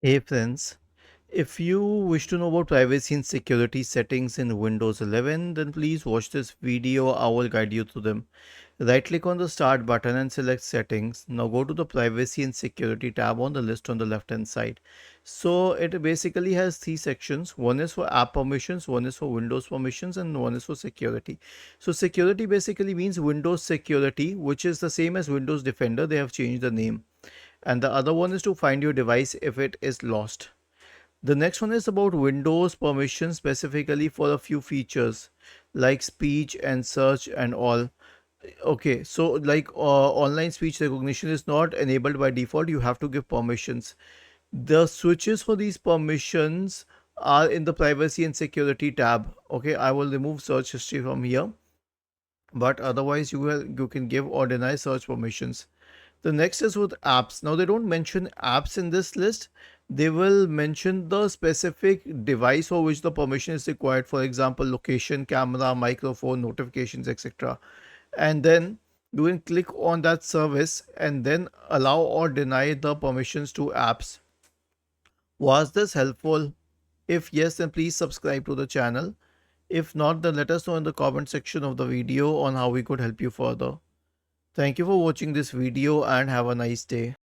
Hey friends, if you wish to know about privacy and security settings in Windows 11, then please watch this video. I will guide you through them. Right click on the start button and select settings. Now go to the privacy and security tab on the list on the left hand side. So it basically has three sections. One is for app permissions, one is for Windows permissions, and one is for security. So security basically means Windows security, which is the same as Windows Defender. They have changed the name. And the other one is to find your device if it is lost. The next one is about Windows permissions specifically for a few features like speech and search and all. Okay, so like online speech recognition is not enabled by default. You have to give permissions. The switches for these permissions are in the privacy and security tab. Okay, I will remove search history from here, but otherwise you can give or deny search permissions. The next is with apps. Now they don't mention apps in this list. They will mention the specific device for which the permission is required. For example, location, camera, microphone, notifications, etc. And then you can click on that service and then allow or deny the permissions to apps. Was this helpful? If yes, then please subscribe to the channel. If not, then let us know in the comment section of the video on how we could help you further. Thank you for watching this video and have a nice day.